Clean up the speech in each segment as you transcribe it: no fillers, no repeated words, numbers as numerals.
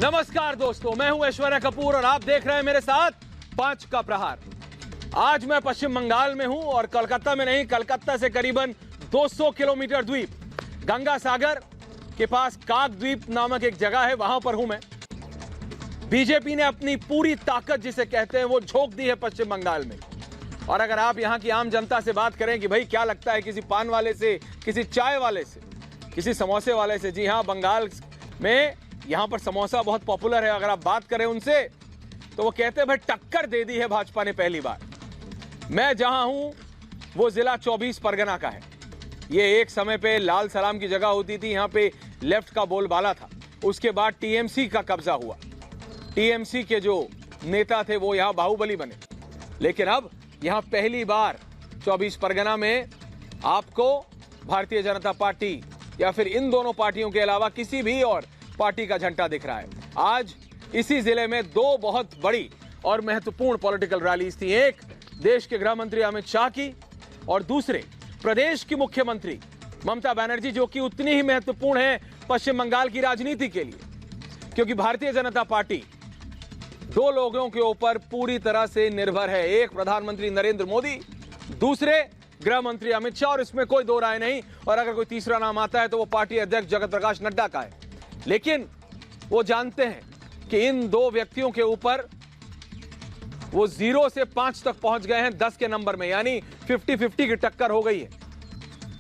नमस्कार दोस्तों, मैं हूं ऐश्वर्या कपूर और आप देख रहे हैं मेरे साथ 5 का प्रहार। आज मैं पश्चिम बंगाल में हूं और कोलकाता में नहीं, कलकत्ता से करीबन 200 किलोमीटर द्वीप गंगा सागर के पास काक द्वीप नामक एक जगह है, वहां पर हूं मैं। बीजेपी ने अपनी पूरी ताकत जिसे कहते हैं वो झोंक दी है पश्चिम बंगाल में। और अगर आप यहां की आम जनता से बात करें कि भाई क्या लगता है किसी पान वाले से, किसी चाय वाले से, किसी समोसे वाले से, जी हां, बंगाल में यहां पर समोसा बहुत पॉपुलर है। अगर आप बात करें उनसे तो वो कहते हैं भाई टक्कर दे दी है भाजपा ने पहली बार। मैं जहां हूं वो जिला 24 परगना का है। ये एक समय पे लाल सलाम की जगह होती थी, यहां पे लेफ्ट का बोलबाला था। उसके बाद टीएमसी का कब्जा हुआ। टीएमसी के जो नेता थे वो यहां बाहुबली बने। लेकिन अब यहां पहली बार 24 परगना में आपको भारतीय जनता पार्टी या फिर इन दोनों पार्टियों के अलावा किसी भी और पार्टी का झंडा दिख रहा है। आज इसी जिले में 2 बहुत बड़ी और महत्वपूर्ण पॉलिटिकल रैलीज थी। एक देश के गृह मंत्री अमित शाह की और दूसरे प्रदेश की मुख्यमंत्री ममता बनर्जी, जो कि उतनी ही महत्वपूर्ण है पश्चिम बंगाल की राजनीति के लिए, क्योंकि भारतीय जनता पार्टी 2 लोगों के ऊपर पूरी तरह से निर्भर है। एक प्रधानमंत्री नरेंद्र मोदी, दूसरे गृह मंत्री अमित शाह, और इसमें कोई 2 राय नहीं। और अगर कोई तीसरा नाम आता है तो वो पार्टी अध्यक्ष जगत प्रकाश नड्डा का है। लेकिन वो जानते हैं कि इन 2 व्यक्तियों के ऊपर वो 0 से 5 तक पहुंच गए हैं 10 के नंबर में, यानी 50-50 की टक्कर हो गई है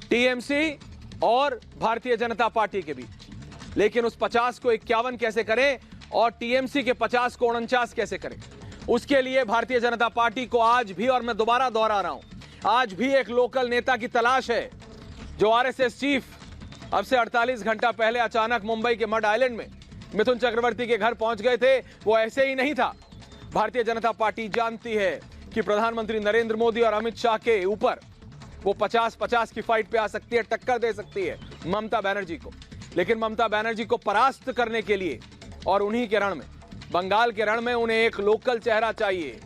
टीएमसी और भारतीय जनता पार्टी के बीच। लेकिन उस 50 को 51 कैसे करें और टीएमसी के 50 को 49 कैसे करें, उसके लिए भारतीय जनता पार्टी को आज भी, और मैं दोबारा दोहरा रहा हूं, आज भी एक लोकल नेता की तलाश है। जो आरएसएस चीफ अब से 48 घंटा पहले अचानक मुंबई के मड आइलैंड में मिथुन चक्रवर्ती के घर पहुंच गए थे, वो ऐसे ही नहीं था। भारतीय जनता पार्टी जानती है कि प्रधानमंत्री नरेंद्र मोदी और अमित शाह के ऊपर वो 50-50 की फाइट पे आ सकती है, टक्कर दे सकती है ममता बनर्जी को। लेकिन ममता बनर्जी को परास्त करने के लिए और उन्हीं के रण में, बंगाल के रण में, उन्हें एक लोकल चेहरा चाहिए।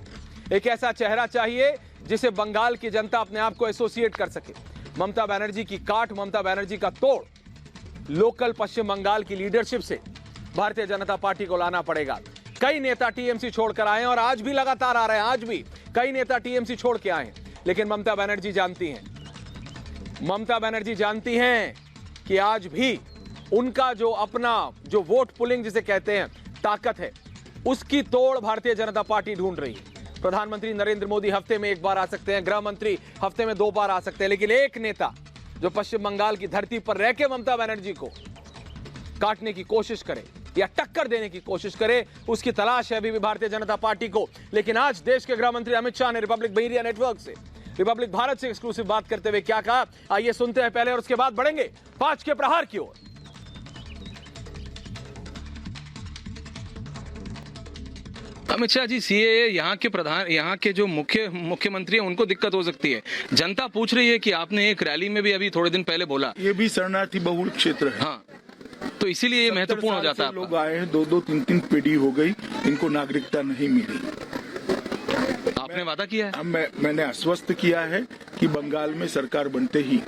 एक ऐसा चेहरा चाहिए जिसे बंगाल की जनता अपने आप को एसोसिएट कर सके। ममता बनर्जी की काट, ममता बनर्जी का तोड़ लोकल पश्चिम बंगाल की लीडरशिप से भारतीय जनता पार्टी को लाना पड़ेगा। कई नेता टीएमसी छोड़कर आए हैं और आज भी लगातार आ रहे हैं। आज भी कई नेता टीएमसी छोड़ के आए हैं। लेकिन ममता बनर्जी जानती हैं, ममता बनर्जी जानती हैं कि आज भी उनका जो अपना जो वोट पुलिंग जिसे कहते हैं ताकत है, उसकी तोड़ भारतीय जनता पार्टी ढूंढ रही है। प्रधानमंत्री नरेंद्र मोदी हफ्ते में 1 बार आ सकते हैं, गृह मंत्री हफ्ते में 2 बार आ सकते हैं, लेकिन एक नेता जो पश्चिम बंगाल की धरती पर रह के ममता बनर्जी को काटने की कोशिश करे या टक्कर देने की कोशिश करे, उसकी तलाश है अभी भी भारतीय जनता पार्टी को। लेकिन आज देश के गृह मंत्री अमित शाह ने रिपब्लिक मीडिया नेटवर्क से, रिपब्लिक भारत से एक्सक्लूसिव बात करते हुए क्या कहा, आइए सुनते हैं पहले और उसके बाद बढ़ेंगे 5 के प्रहार की ओर। अमित शाह जी, सीएए यहाँ के प्रधान, यहाँ के जो मुख्यमंत्री हैं उनको दिक्कत हो सकती है। जनता पूछ रही है कि आपने एक रैली में भी अभी थोड़े दिन पहले बोला ये भी शरणार्थी बहुल क्षेत्र है। हाँ, तो इसीलिए ये महत्वपूर्ण हो जाता है। लोग आए हैं, 2-2, 3-3 पीढ़ी हो गई, इनको नागरिकता नहीं मिली। आपने वादा किया है? मैंने आश्वस्त किया है कि बंगाल में सरकार बनते ही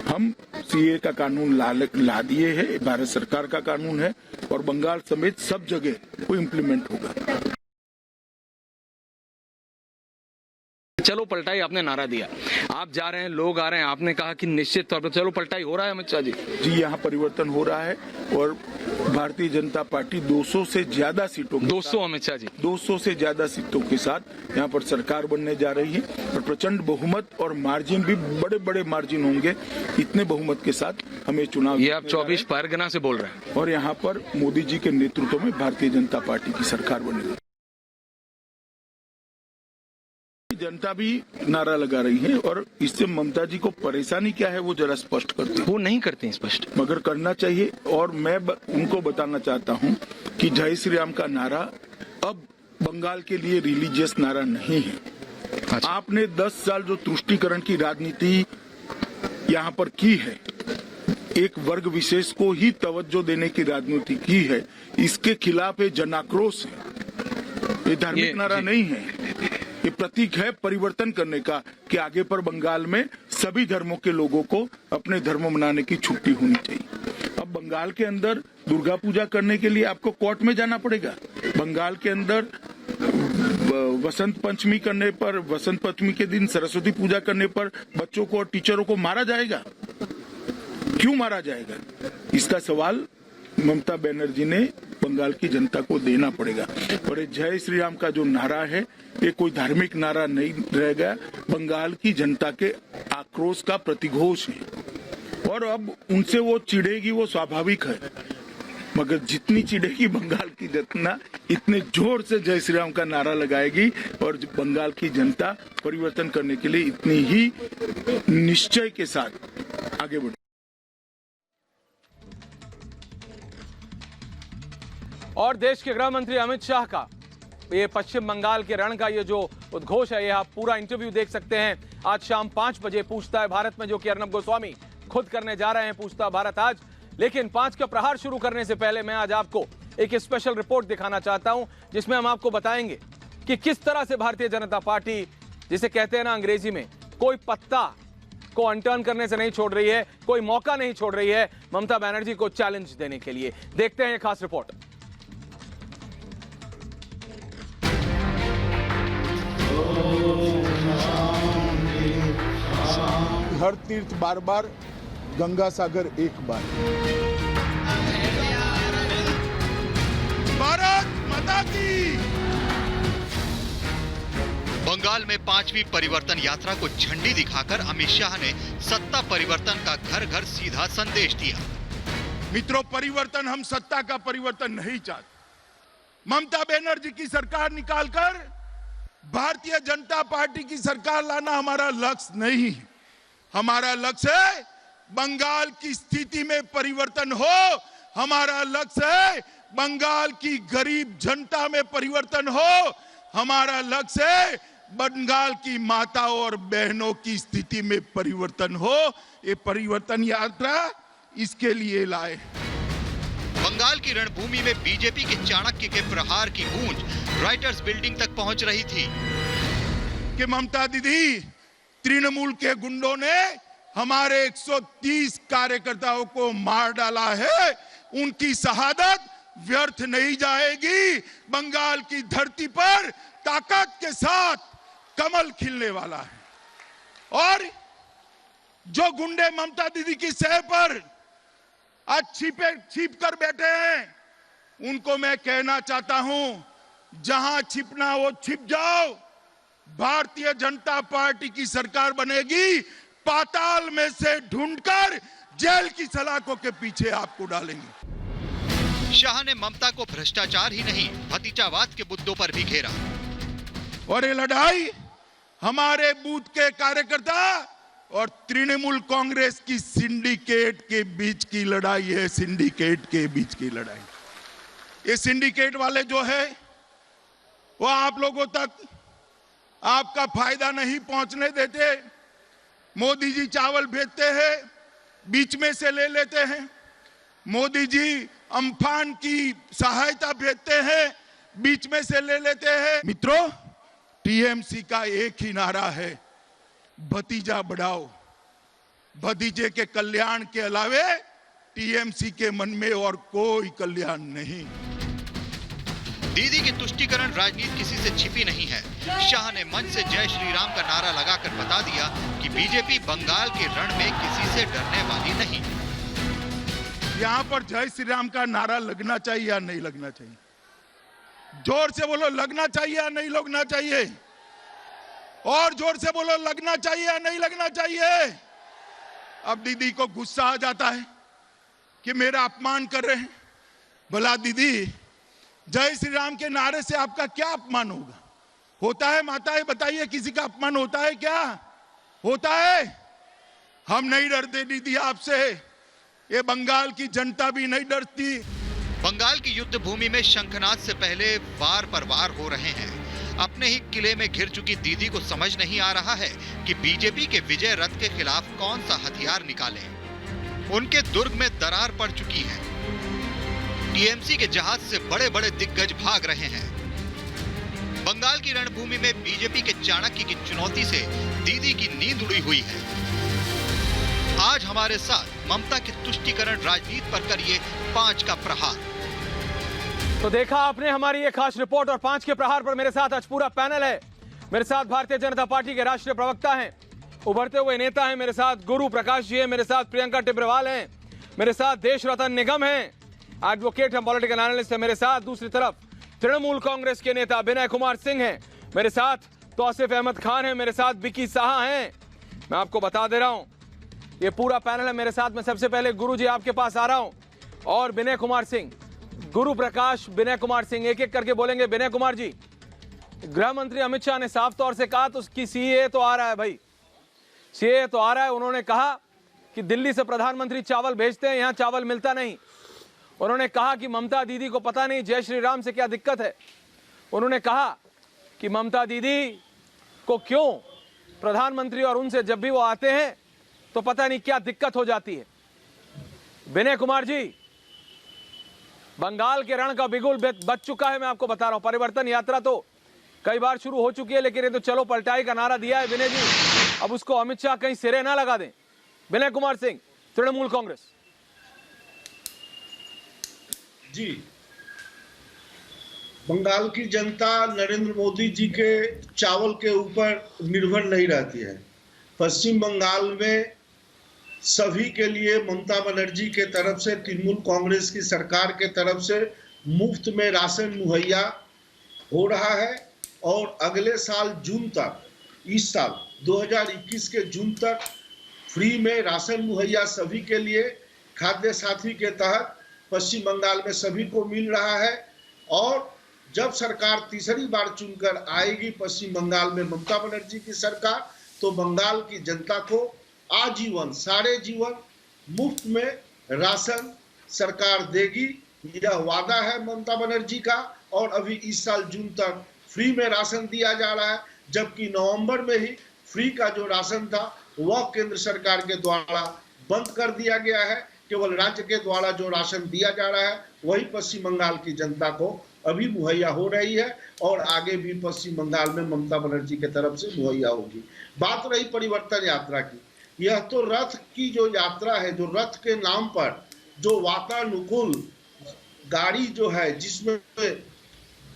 हम सीए का कानून ला दिए है। भारत सरकार का कानून है और बंगाल समेत सब जगह वो इम्प्लीमेंट होगा। चलो पलटाई आपने नारा दिया, आप जा रहे हैं, लोग आ रहे हैं, आपने कहा कि निश्चित तौर पर चलो पलटाई हो रहा है। अमित शाह जी, यहाँ परिवर्तन हो रहा है और भारतीय जनता पार्टी 200 से ज्यादा सीटों 200 अमित शाह जी 200 से ज्यादा सीटों के साथ यहाँ पर सरकार बनने जा रही है और प्रचंड बहुमत और मार्जिन भी बड़े बड़े मार्जिन होंगे। इतने बहुमत के साथ हमें चुनाव, ये आप 24 परगना से बोल रहे हैं, और यहाँ पर मोदी जी के नेतृत्व में भारतीय जनता पार्टी की सरकार बनेगी। जनता भी नारा लगा रही है और इससे ममता जी को परेशानी क्या है वो जरा स्पष्ट करते हैं। वो नहीं करते हैं स्पष्ट, मगर करना चाहिए। और मैं उनको बताना चाहता हूं कि जय श्री राम का नारा अब बंगाल के लिए रिलीजियस नारा नहीं है। अच्छा। आपने 10 साल जो तुष्टीकरण की राजनीति यहाँ पर की है, एक वर्ग विशेष को ही तवज्जो देने की राजनीति की है, इसके खिलाफ ये जनाक्रोश है। ये धार्मिक नारा नहीं है, ये प्रतीक है परिवर्तन करने का कि आगे पर बंगाल में सभी धर्मों के लोगों को अपने धर्म मनाने की छुट्टी होनी चाहिए। अब बंगाल बंगाल के अंदर दुर्गा पूजा करने के लिए आपको कोर्ट में जाना पड़ेगा। बंगाल के अंदर वसंत पंचमी करने पर, वसंत पंचमी के दिन सरस्वती पूजा करने पर बच्चों को और टीचरों को मारा जाएगा। क्यों मारा जाएगा? इसका सवाल ममता बनर्जी ने बंगाल की जनता को देना पड़ेगा। और ये जय श्री राम का जो नारा है, ये कोई धार्मिक नारा नहीं रहेगा, बंगाल की जनता के आक्रोश का प्रतिघोष है। और अब उनसे वो चिढ़ेगी, वो स्वाभाविक है, मगर जितनी चिढ़ेगी बंगाल की जनता, इतने जोर से जय श्री राम का नारा लगाएगी और बंगाल की जनता परिवर्तन करने के लिए इतनी ही निश्चय के साथ आगे बढ़ेगी। और देश के गृह मंत्री अमित शाह का ये पश्चिम बंगाल के रण का ये जो उद्घोष है, ये आप पूरा इंटरव्यू देख सकते हैं। आज शाम 5 बजे पूछता है भारत में, जो कि अर्नब गोस्वामी खुद करने जा रहे हैं, पूछता भारत आज। लेकिन 5 का प्रहार शुरू करने से पहले मैं आज आपको एक स्पेशल रिपोर्ट दिखाना चाहता हूं, जिसमें हम आपको बताएंगे कि किस तरह से भारतीय जनता पार्टी, जिसे कहते हैं ना अंग्रेजी में, कोई पत्ता को अनटर्न करने से नहीं छोड़ रही है, कोई मौका नहीं छोड़ रही है ममता बनर्जी को चैलेंज देने के लिए। देखते हैं ये खास रिपोर्ट। हर तीर्थ बार बार, गंगा सागर एक बार। भारत माता की। बंगाल में 5वीं परिवर्तन यात्रा को झंडी दिखाकर अमित शाह ने सत्ता परिवर्तन का घर घर सीधा संदेश दिया। मित्रों, परिवर्तन, हम सत्ता का परिवर्तन नहीं चाहते। ममता बनर्जी की सरकार निकालकर भारतीय जनता पार्टी की सरकार लाना हमारा लक्ष्य नहीं है। हमारा लक्ष्य है बंगाल की स्थिति में परिवर्तन हो। हमारा लक्ष्य है बंगाल की गरीब जनता में परिवर्तन हो। हमारा लक्ष्य है बंगाल की माताओं और बहनों की स्थिति में परिवर्तन हो। ये परिवर्तन यात्रा इसके लिए लाए। बंगाल की रणभूमि में बीजेपी के चाणक्य के प्रहार की गूंज राइटर्स बिल्डिंग तक पहुंच रही थी कि ममता दीदी, तृणमूल के गुंडों ने हमारे 130 कार्यकर्ताओं को मार डाला है, उनकी शहादत व्यर्थ नहीं जाएगी। बंगाल की धरती पर ताकत के साथ कमल खिलने वाला है। और जो गुंडे ममता दीदी की सह पर आज छिप कर बैठे हैं, उनको मैं कहना चाहता हूं, जहां छिपना वो छिप जाओ। भारतीय जनता पार्टी की सरकार बनेगी, पाताल में से ढूंढकर जेल की सलाखों के पीछे आपको डालेंगे। शाह ने ममता को भ्रष्टाचार ही नहीं, भतीजावाद के मुद्दों पर भी घेरा। और ये लड़ाई हमारे बूथ के कार्यकर्ता और तृणमूल कांग्रेस की सिंडिकेट के बीच की लड़ाई है। सिंडिकेट के बीच की लड़ाई। ये सिंडिकेट वाले जो है, वो आप लोगों तक आपका फायदा नहीं पहुंचने देते। मोदी जी चावल भेजते हैं, बीच में से ले लेते हैं। मोदी जी अम्फान की सहायता भेजते हैं, बीच में से ले लेते हैं। मित्रों, टीएमसी का एक ही नारा है, भतीजा बढ़ाओ। भतीजे के कल्याण के अलावे टीएमसी के मन में और कोई कल्याण नहीं। दीदी की तुष्टीकरण राजनीति किसी से छिपी नहीं है। शाह ने मंच से जय श्री राम का नारा लगाकर बता दिया कि बीजेपी बंगाल के रण में किसी से डरने वाली नहीं। यहाँ पर जय श्री राम का नारा लगना चाहिए या नहीं लगना चाहिए? जोर से बोलो, लगना चाहिए या नहीं लगना चाहिए? और जोर से बोलो, लगना चाहिए या नहीं लगना चाहिए? अब दीदी को गुस्सा आ जाता है कि मेरा अपमान कर रहे हैं। भला दीदी, जय श्री राम के नारे से आपका क्या अपमान होगा? होता है माताएं, बताइए, किसी का अपमान होता है क्या? होता है? हम नहीं डरते दीदी आपसे, ये बंगाल की जनता भी नहीं डरती। बंगाल की युद्ध भूमि में शंखनाद से पहले वार पर वार हो रहे हैं। अपने ही किले में घिर चुकी दीदी को समझ नहीं आ रहा है कि बीजेपी के विजय रथ के खिलाफ कौन सा हथियार निकालें। उनके दुर्ग में दरार पड़ चुकी है। टीएमसी के जहाज से बड़े बड़े दिग्गज भाग रहे हैं। बंगाल की रणभूमि में बीजेपी के चाणक्य की चुनौती से दीदी की नींद उड़ी हुई है। आज हमारे साथ ममता की तुष्टीकरण राजनीति पर करिए 5 का प्रहार। तो देखा आपने हमारी ये खास रिपोर्ट और 5 के प्रहार पर मेरे साथ आज पूरा पैनल है। मेरे साथ भारतीय जनता पार्टी के राष्ट्रीय प्रवक्ता हैं, उभरते हुए नेता हैं, मेरे साथ गुरु प्रकाश जी हैं, मेरे साथ प्रियंका टिब्रेवाल हैं, मेरे साथ देश रतन निगम हैं, एडवोकेट हैं, पॉलिटिकल एनालिस्ट हैं, मेरे साथ दूसरी तरफ तृणमूल कांग्रेस के नेता विनय कुमार सिंह हैं, मेरे साथ तौसीफ अहमद खान हैं, मेरे साथ विकी साहा हैं। मैं आपको बता दे रहा हूं, ये पूरा पैनल है मेरे साथ। मैं सबसे पहले गुरु जी आपके पास आ रहा हूं और विनय कुमार सिंह, गुरु प्रकाश, विनय कुमार सिंह, एक एक करके बोलेंगे। विनय कुमार जी, गृह मंत्री अमित शाह ने साफ तौर से कहा तो कि सीएए तो आ रहा है भाई, सीएए तो आ रहा है। उन्होंने कहा कि दिल्ली से प्रधानमंत्री चावल भेजते हैं, यहां चावल मिलता नहीं। उन्होंने कहा कि ममता दीदी को पता नहीं जय श्री राम से क्या दिक्कत है। उन्होंने कहा कि ममता दीदी को क्यों प्रधानमंत्री और उनसे जब भी वो आते हैं तो पता नहीं क्या दिक्कत हो जाती है। विनय कुमार जी, बंगाल के रण का बिगुल बच चुका है। मैं आपको बता रहा हूं, परिवर्तन यात्रा तो कई बार शुरू हो चुकी है, लेकिन ये तो चलो पलटाई का नारा दिया है विनय जी, अब उसको अमित शाह कहीं सिरे ना लगा दें। विनय कुमार सिंह, तृणमूल कांग्रेस जी। बंगाल की जनता नरेंद्र मोदी जी के चावल के ऊपर निर्भर नहीं रहती है। पश्चिम बंगाल में सभी के लिए ममता बनर्जी के तरफ से, तृणमूल कांग्रेस की सरकार के तरफ से मुफ्त में राशन मुहैया हो रहा है और अगले साल जून तक, इस साल 2021 के जून तक फ्री में राशन मुहैया सभी के लिए खाद्य साथी के तहत पश्चिम बंगाल में सभी को मिल रहा है। और जब सरकार तीसरी बार चुनकर आएगी पश्चिम बंगाल में ममता बनर्जी की सरकार, तो बंगाल की जनता को आजीवन, सारे जीवन मुफ्त में राशन सरकार देगी। यह वादा है ममता बनर्जी का। और अभी इस साल जून तक फ्री में राशन दिया जा रहा है, जबकि नवंबर में ही फ्री का जो राशन था वह केंद्र सरकार के द्वारा बंद कर दिया गया है। केवल राज्य के द्वारा जो राशन दिया जा रहा है वही पश्चिम बंगाल की जनता को अभी मुहैया हो रही है और आगे भी पश्चिम बंगाल में ममता बनर्जी के तरफ से मुहैया होगी। बात रही परिवर्तन यात्रा की, यह तो रथ की जो यात्रा है, जो रथ के नाम पर जो वातानुकूल गाड़ी जो है, जिसमें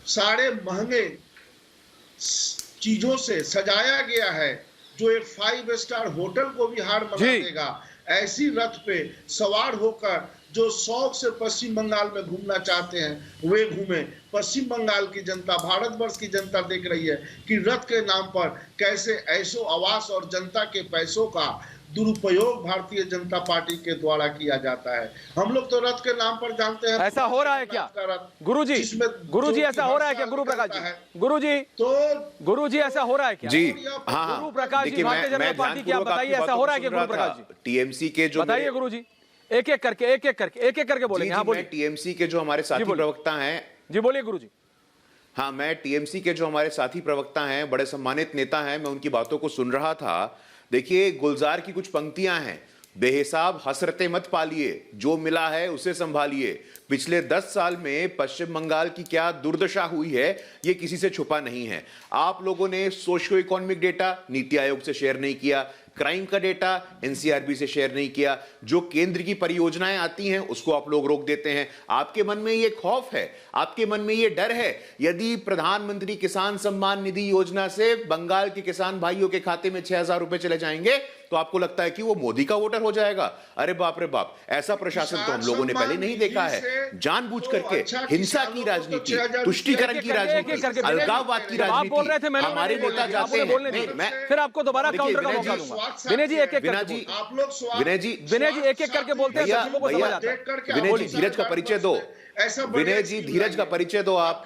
सारे महंगे चीजों से सजाया गया है, जो एक 5 स्टार होटल को भी हार मना देगा, ऐसी रथ पे सवार होकर जो शौक से पश्चिम बंगाल में घूमना चाहते हैं वे घूमे। पश्चिम बंगाल की जनता, भारतवर्ष की जनता देख रही है कि रथ के नाम पर कैसे ऐशो आवास और जनता के पैसों का दुरुपयोग भारतीय जनता पार्टी के द्वारा किया जाता है। हम लोग तो रथ के नाम पर जानते हैं। ऐसा हो रहा है क्या गुरुजी? ऐसा हो रहा है क्या गुरु प्रकाश जी? गुरुजी ऐसा हो रहा है क्या? जी हाँ, गुरु प्रकाश जी, भारतीय जनता पार्टी की, आप बताइए ऐसा हो रहा है क्या गुरु प्रकाश जी? टीएमसी के जो, बताइए गुरुजी, एक एक करके बोलेंगे। हाँ बोलिए। टीएमसी के जो हमारे साथी प्रवक्ता हैं, जी बोलिए गुरुजी। हाँ, मैं टीएमसी के जो हमारे साथी प्रवक्ता हैं, बड़े सम्मानित नेता हैं, मैं उनकी बातों को सुन रहा था। देखिए, गुलजार की कुछ पंक्तियां हैं, बेहिसाब हसरतें मत पालिए, जो मिला है उसे संभालिए। पिछले 10 साल में पश्चिम बंगाल की क्या दुर्दशा हुई है ये किसी से छुपा नहीं है। आप लोगों ने socio economic data NITI Aayog से शेयर नहीं किया, क्राइम का डेटा एनसीआरबी से शेयर नहीं किया, जो केंद्र की परियोजनाएं आती हैं उसको आप लोग रोक देते हैं। आपके मन में ये खौफ है, आपके मन में ये डर है, यदि प्रधानमंत्री किसान सम्मान निधि योजना से बंगाल के किसान भाइयों के खाते में 6,000 रुपए चले जाएंगे तो आपको लगता है कि वो मोदी का वोटर हो जाएगा। अरे बाप रे बाप, ऐसा प्रशासन तो हम लोगों ने पहले नहीं देखा है। जानबूझ करके हिंसा की राजनीति, तुष्टीकरण की राजनीति, अलगाववाद की राजनीति हमारे नेता जाते हैं। फिर आपको दोबारा काउंटर का मौका दूंगा। विनय जी, विनय जी एक एक करके बोलते हैं, सचिवों को समझ आता है। विनय जी, धीरज का परिचय दो। विनय जी, धीरज का परिचय दो आप।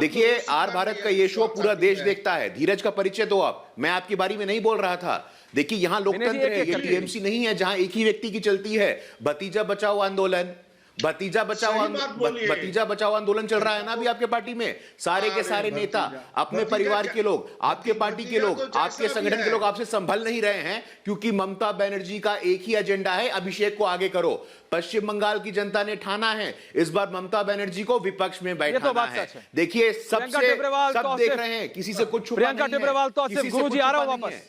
देखिए, आर भारत का ये शो पूरा देश देखता है, धीरज का परिचय दो आप। मैं आपकी बारी में नहीं बोल रहा था। देखिए, यहां लोकतंत्र है, ये टीएमसी नहीं है जहां एक ही व्यक्ति की चलती है। भतीजा बचाओ आंदोलन, भतीजा बचाओ आंदोलन चल रहा है ना अभी आपके पार्टी में। सारे के सारे नेता, अपने परिवार के लोग, आपके पार्टी के लोग, आपके संगठन के लोग आपसे संभल नहीं रहे हैं, क्योंकि ममता बनर्जी का एक ही एजेंडा है, अभिषेक को आगे करो। पश्चिम बंगाल की जनता ने ठाना है इस बार ममता बनर्जी को विपक्ष में बैठाना है। देखिए, सब देख रहे हैं, किसी से कुछ छुपा नहीं है। गुरुजी आ रहा हूं वापस,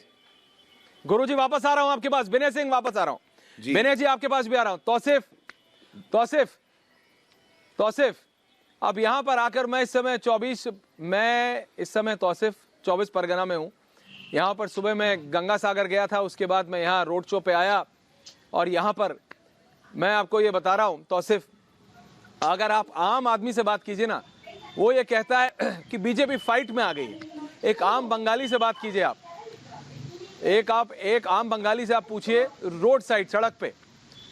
गुरुजी वापस आ रहा हूं आपके पास। विनय सिंह वापस आ रहा हूं। जी। विनय जी आपके पास भी आ रहा हूं। तौसिफ, अब यहां पर आकर मैं इस समय 24 परगना में हूं। यहां पर सुबह मैं गंगा सागर गया था, उसके बाद मैं यहां रोड शो पे आया और यहां पर मैं आपको ये बता रहा हूं तौसिफ, अगर आप आम आदमी से बात कीजिए ना, वो ये कहता है कि बीजेपी फाइट में आ गई है। एक आम बंगाली से बात कीजिए आप, एक आम बंगाली से आप पूछिए रोड साइड सड़क पे,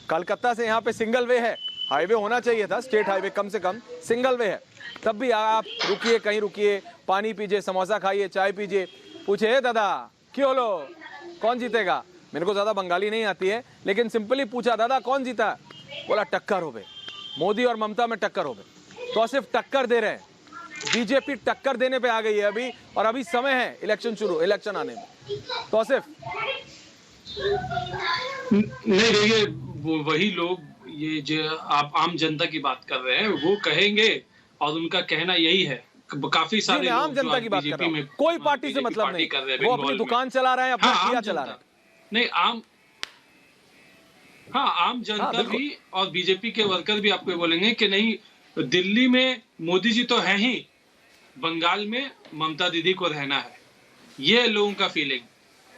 कलकत्ता से यहाँ पे सिंगल वे है, हाईवे होना चाहिए था, स्टेट हाईवे कम से कम, सिंगल वे है, तब भी आप रुकिए, कहीं रुकिए, पानी पीजिए, समोसा खाइए, चाय पीजिए, पूछे हे दादा क्यों लो, कौन जीतेगा। मेरे को ज्यादा बंगाली नहीं आती है, लेकिन सिंपली पूछा दादा कौन जीता, बोला टक्कर हो गए, मोदी और ममता में टक्कर हो गए। तो सिर्फ टक्कर दे रहे हैं, बीजेपी टक्कर देने पे आ गई है अभी, और अभी समय है इलेक्शन आने में। तो सिर्फ नहीं, देखिए वही लोग, ये जो आप आम जनता की बात कर रहे हैं, वो कहेंगे और उनका कहना यही है। काफी सारे आम जनता की बात कर रहा हूं, कोई पार्टी से मतलब नहीं, वो अपनी दुकान चला रहे हैं, अपना ठेला चला रहे हैं। नहीं, आम जनता भी और बीजेपी के वर्कर भी आपको बोलेंगे कि नहीं, दिल्ली में मोदी जी तो है ही, बंगाल में ममता दीदी को रहना है, ये लोगों का फीलिंग।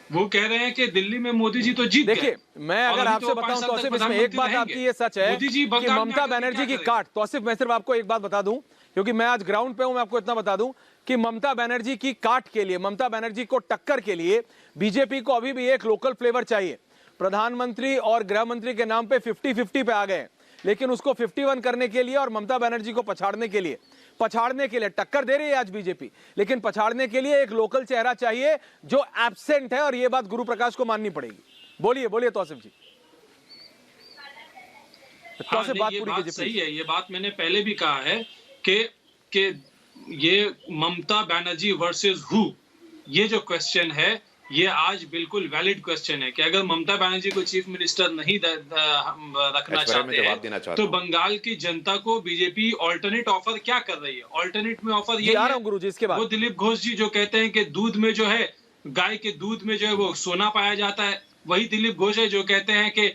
वो कह रहे हैं कि दिल्ली में मोदी जी तो जीत गए। देखिए, मैं अगर आपसे बताऊं तो सिर्फ इसमें एक बात आपकी ये सच है कि ममता बनर्जी की काट, तो सिर्फ मैं सिर्फ आपको एक बात बता दूं, क्योंकि मैं आज ग्राउंड पे हूं, मैं आपको इतना बता दूं कि ममता बनर्जी की काट के लिए, ममता बनर्जी को टक्कर के लिए बीजेपी को अभी भी एक लोकल फ्लेवर चाहिए। प्रधानमंत्री और गृह मंत्री के नाम पे 50-50 पे आ गए, लेकिन उसको 51 करने के लिए और ममता बनर्जी को पछाड़ने के लिए टक्कर दे रही है आज बीजेपी, लेकिन पछाड़ने के लिए एक लोकल चेहरा चाहिए जो एब्सेंट है, और यह बात गुरु प्रकाश को माननी पड़ेगी। बोलिए तौसिफ जी। तौसिफ, बात पूरी कीजिए। सही है, ये बात मैंने पहले भी कहा है कि ये ममता बनर्जी वर्सेस हु, ये जो क्वेश्चन है, ये आज बिल्कुल वैलिड क्वेश्चन है कि अगर ममता बनर्जी को चीफ मिनिस्टर नहीं रखना चाहते हैं, तो बंगाल की जनता को बीजेपी ऑल्टरनेट ऑफर क्या कर रही है। ऑल्टरनेट में ऑफर ये है, गुरु जी, इसके बाद वो दिलीप घोष जी जो कहते हैं कि दूध में जो है, गाय के दूध में जो है वो सोना पाया जाता है, वही दिलीप घोष है जो कहते हैं कि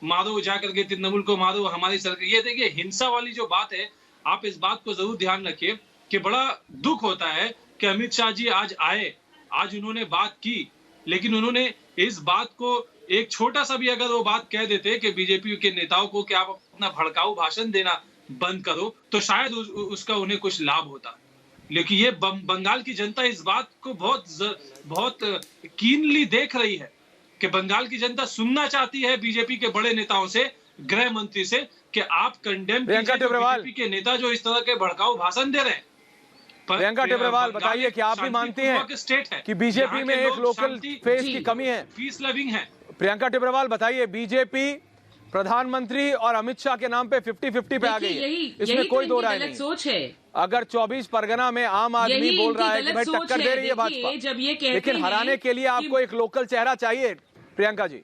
मारो जाकर के तृणमूल को मारो, हमारी सरकार। ये देखिए, हिंसा वाली जो बात है, आप इस बात को जरूर ध्यान रखिए कि बड़ा दुख होता है कि अमित शाह जी आज आए, आज उन्होंने बात की, लेकिन उन्होंने इस बात को एक छोटा सा भी अगर वो बात कह देते कि बीजेपी के नेताओं को कि आप अपना भड़काऊ भाषण देना बंद करो, तो शायद उसका उन्हें कुछ लाभ होता। लेकिन ये बंगाल की जनता इस बात को बहुत कीनली देख रही है कि बंगाल की जनता सुनना चाहती है बीजेपी के बड़े नेताओं से, गृह मंत्री से, कि आप कंडेम कीजिए बीजेपी के नेता जो इस तरह के भड़काऊ भाषण दे रहे हैं। प्रियंका टिब्रेवाल, बताइए कि आप भी मानती हैं कि बीजेपी में एक लोकल फेस की कमी है? पीस लविंग है। प्रियंका टिब्रेवाल, बताइए, बीजेपी प्रधानमंत्री और अमित शाह के नाम पे 50-50 पे आ गई है, इसमें कोई दो राय नहीं। सोच है। अगर 24 परगना में आम आदमी बोल रहा है कि भाई टक्कर दे रही है भाजपा, जब ये कहते लेकिन हराने के लिए आपको एक लोकल चेहरा चाहिए। प्रियंका जी,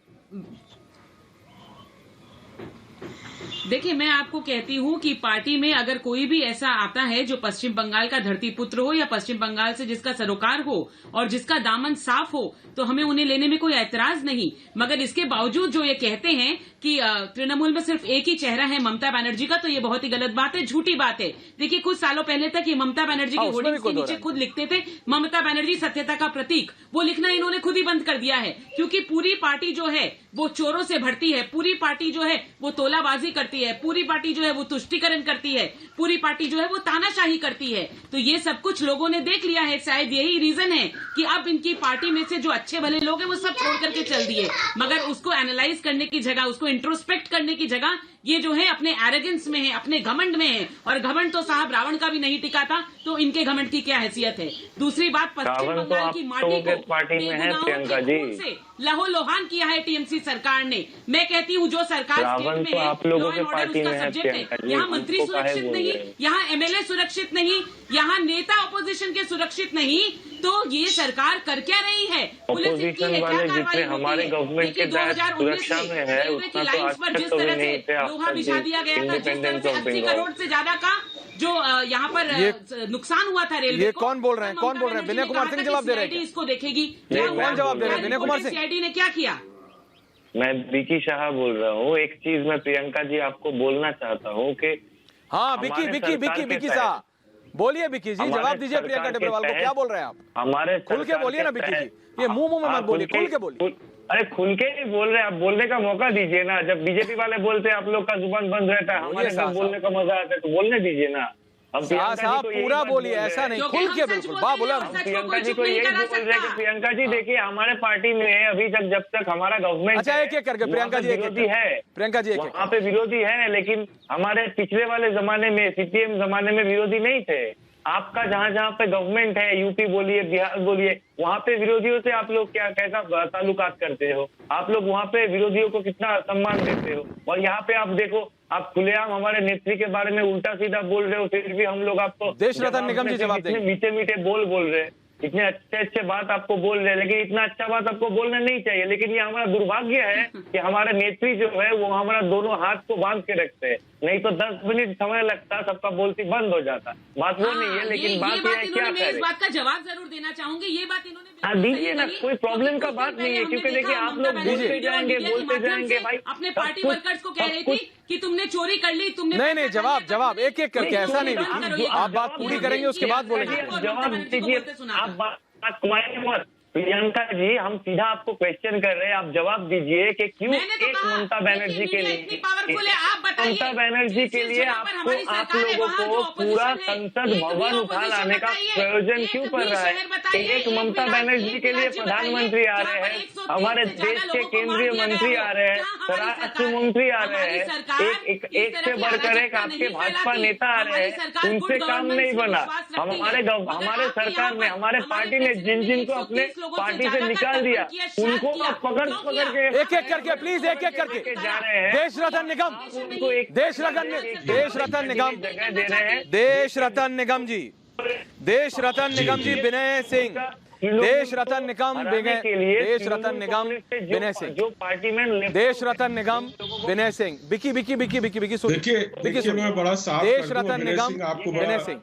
देखिए, मैं आपको कहती हूँ कि पार्टी में अगर कोई भी ऐसा आता है जो पश्चिम बंगाल का धरती पुत्र हो या पश्चिम बंगाल से जिसका सरोकार हो और जिसका दामन साफ हो, तो हमें उन्हें लेने में कोई ऐतराज नहीं। मगर इसके बावजूद जो ये कहते हैं कि तृणमूल में सिर्फ एक ही चेहरा है ममता बनर्जी का, तो ये बहुत ही गलत बात है, झूठी बात है। देखिए, कुछ सालों पहले तक ये ममता बनर्जी की होर्डिंग्स के नीचे खुद लिखते थे ममता बनर्जी सत्यता का प्रतीक, वो लिखना इन्होंने खुद ही बंद कर दिया है, क्योंकि पूरी पार्टी जो है वो चोरों से भरती है, पूरी पार्टी जो है वो तोलाबाजी करती है, पूरी पार्टी जो है वो तुष्टीकरण करती है, पूरी पार्टी जो है वो तानाशाही करती है। तो ये सब कुछ लोगों ने देख लिया है, शायद यही रीजन है कि अब इनकी पार्टी में से जो अच्छे भले लोग हैं वो सब छोड़ करके चल दिए। मगर उसको एनालाइज करने की जगह, उसको इंट्रोस्पेक्ट करने की जगह ये जो है अपने एरोगेंस में है, अपने घमंड में है, और घमंड तो साहब रावण का भी नहीं टिका था, तो इनके घमंड की क्या हैसियत है। दूसरी बात, पश्चिम बंगाल की माटी को लहो लोहान किया है टीएमसी सरकार ने। मैं कहती हूँ जो सरकार स्टेट में है, लॉ एंड ऑर्डर उसका सब्जेक्ट है। यहाँ मंत्री सुरक्षित नहीं, यहाँ एमएलए सुरक्षित नहीं, यहाँ नेता अपोजिशन के सुरक्षित नहीं, तो ये सरकार कर क्या रही है? पुलिस की है क्या कार्रवाई होती है? देखिए, 2019 में रेलवे की लाइन्स पर जिस तरह से लोहा बिछा दिया गया था, जिस तरह से 80 करोड़ से ज्यादा का जो यहाँ पर नुकसान हुआ था रेलवे को। ये कौन बोल रहे हैं? कौन बोल रहे हैं? विनय कुमार सिंह जवाब दे रहे हैं। इसको देखेगी, कौन जवाब दे रहे हैं? विनय कुमार सिंह। सीआईडी ने क्या किया? मैं विकी शाह बोल रहा हूँ। एक चीज मैं प्रियंका जी आपको बोलना चाहता हूँ कि हाँ विकी साहब बोलिए। विकी जी जवाब दीजिए प्रियंका टेबरेवाल को, क्या बोल रहे हैं आप? हमारे खुल के बोलिए ना विकी जी, ये मुंह में मत बोलिए, खुल के बोलिए। अरे खुल के नहीं बोल रहे, आप बोलने का मौका दीजिए ना। जब बीजेपी वाले बोलते हैं आप लोग का जुबान बंद रहता है, हमारे साथ बोलने का मजा आता है, तो बोलने दीजिए ना। साहब पूरा बोलिए, ऐसा नहीं, खुल के बिल्कुल बाबुलम। प्रियंका जी को यही बोल रहे हैं कि प्रियंका जी देखिए हमारे पार्टी में अभी तक जब तक हमारा गवर्नमेंट अच्छा एक एक करके प्रियंका जी विरोधी है, प्रियंका जी वहाँ पे विरोधी है, लेकिन हमारे पिछले वाले जमाने में सीपीएम जमाने में विरोधी नहीं थे। आपका जहाँ जहाँ पे गवर्नमेंट है, यूपी बोलिए बिहार बोलिए, वहाँ पे विरोधियों से आप लोग कैसा ताल्लुकात करते हो? आप लोग वहाँ पे विरोधियों को कितना सम्मान देते हो? और यहाँ पे आप देखो, आप खुलेआम हमारे नेत्री के बारे में उल्टा सीधा बोल रहे हो, फिर भी हम लोग आपको देश रतन निगम जी जवाब देंगे। मीठे मीठे बोल रहे हैं, इतने अच्छे बात आपको बोल रहे हैं, लेकिन इतना अच्छा बात आपको बोलना नहीं चाहिए। लेकिन ये हमारा दुर्भाग्य है कि हमारे नेत्री जो है वो हमारा दोनों हाथ को बांध के रखते हैं, नहीं तो 10 मिनट समय लगता, सबका बोलती बंद हो जाता। बात वो नहीं है, लेकिन बात ये है क्या मैं इस बात का जवाब जरूर देना चाहूंगी। ये बात इन्होंने दीजिए ना, कोई प्रॉब्लम का बात नहीं है, क्योंकि देखिए आप लोग बोलते जाएंगे भाई। अपने पार्टी वर्कर्स को कह रही थी कि तुमने चोरी कर ली, तुमने नहीं जवाब एक एक करके, ऐसा नहीं, आप बात पूरी करेंगे उसके बाद बोलेंगे। जवाब दीजिए, आप बात घुमाएंगे मत। प्रियंका जी हम सीधा आपको क्वेश्चन कर रहे हैं, आप जवाब दीजिए कि क्यों एक ममता बनर्जी के लिए, ममता बनर्जी के लिए आपको आप लोगों को पूरा संसद भवन उठा लाने का प्रयोजन क्यों पड़ रहा है? एक ममता बनर्जी के लिए प्रधानमंत्री आ रहे हैं, हमारे देश के केंद्रीय मंत्री आ रहे हैं, राष्ट्र मंत्री आ रहे हैं, एक से बढ़कर एक आपके भाजपा नेता आ रहे हैं, उनसे काम नहीं बना। हमारे सरकार ने, हमारे पार्टी ने जिन को अपने पार्टी से निकाल दिया, उनको आप पकड़ के एक एक करके प्लीज एक एक करके जा रहे हैं। देश रतन निगम देश रतन निगम जी, देश रतन निगम जी विनय सिंह, देश रतन निगम विनय सिंह, जो पार्टी में देश रतन निगम विनय सिंह। विकी देखिए मैं बड़ा साफ देश रतन निगम विनय सिंह,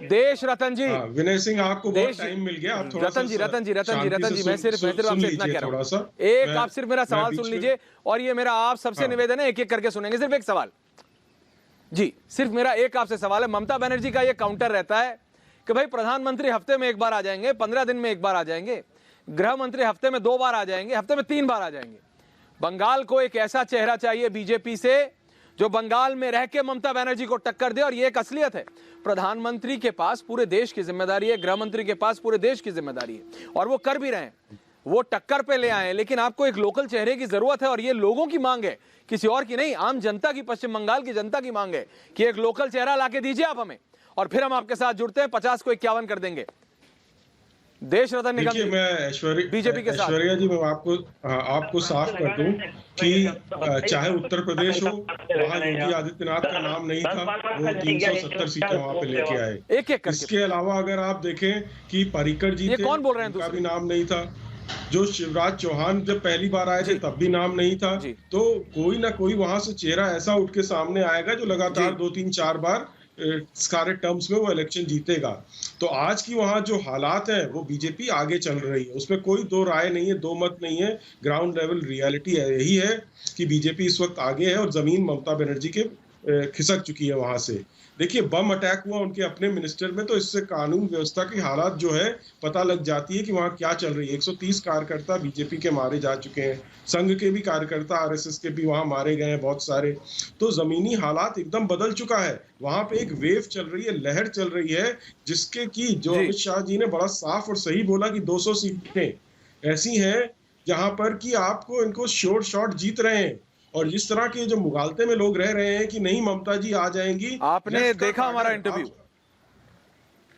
देश रतन जी, विनय सिंह आपको बहुत टाइम मिल गया, आप थोड़ा रतन जी मैं सिर्फ आपसे इतना कह रहा हूँ, एक आप सिर्फ मेरा सवाल सुन लीजिए, और ये मेरा आप सबसे निवेदन है, एक एक करके सुनेंगे। सिर्फ एक सवाल जी, सिर्फ मेरा एक आपसे सवाल है। ममता बनर्जी का ये काउंटर रहता है कि भाई प्रधानमंत्री हफ्ते में एक बार आ जाएंगे, 15 दिन में एक बार आ जाएंगे, गृह मंत्री हफ्ते में 2 बार आ जाएंगे, हफ्ते में 3 बार आ जाएंगे। बंगाल को एक ऐसा चेहरा चाहिए बीजेपी से जो बंगाल में रह के ममता बनर्जी को टक्कर दे, और ये एक असलियत है। प्रधानमंत्री के पास पूरे देश की जिम्मेदारी है, गृह मंत्री के पास पूरे देश की जिम्मेदारी है, और वो कर भी रहे हैं, वो टक्कर पे ले आए। लेकिन आपको एक लोकल चेहरे की जरूरत है, और ये लोगों की मांग है, किसी और की नहीं, आम जनता की, पश्चिम बंगाल की जनता की मांग है कि एक लोकल चेहरा लाके दीजिए आप हमें, और फिर हम आपके साथ जुड़ते हैं, 50 को 51 कर देंगे। देश रतन निगम जी, मैं बीजेपी के साथ। ऐश्वर्या जी मैं आपको साफ कर दूं कि चाहे उत्तर प्रदेश हो, वहाँ योगी आदित्यनाथ का नाम नहीं था, वो 370 सीटें वहाँ पे लेके आए। एक एक इसके अलावा अगर आप देखें कि पर्रिकर जी थे, कौन बोल रहे हैं, उनका भी नाम नहीं था। जो शिवराज चौहान जब पहली बार आए थे तब भी नाम नहीं था। तो कोई ना कोई वहां से चेहरा ऐसा उठ के सामने आएगा जो लगातार 2-3-4 बार सारे टर्म्स में वो इलेक्शन जीतेगा। तो आज की वहाँ जो हालात हैं वो बीजेपी आगे चल रही है, उसमें कोई दो राय नहीं है, दो मत नहीं है। ग्राउंड लेवल रियलिटी यही है कि बीजेपी इस वक्त आगे है और जमीन ममता बनर्जी के खिसक चुकी है वहां से। देखिए बम अटैक हुआ उनके अपने मिनिस्टर में, तो इससे कानून व्यवस्था की हालात जो है पता लग जाती है कि वहाँ क्या चल रही है। 130 कार्यकर्ता बीजेपी के मारे जा चुके हैं, संघ के भी कार्यकर्ता, आरएसएस के भी वहाँ मारे गए हैं बहुत सारे। तो जमीनी हालात एकदम बदल चुका है, वहाँ पे एक वेव चल रही है, लहर चल रही है, जिसके की जो अमित शाह जी ने बड़ा साफ और सही बोला कि 200 सीटें ऐसी हैं जहाँ पर कि आपको इनको शॉर्ट शॉट जीत रहे हैं। और जिस तरह के जो मुगालते में लोग रह रहे हैं कि नहीं ममता जी आ जाएंगी। आपने देखा हमारा इंटरव्यू?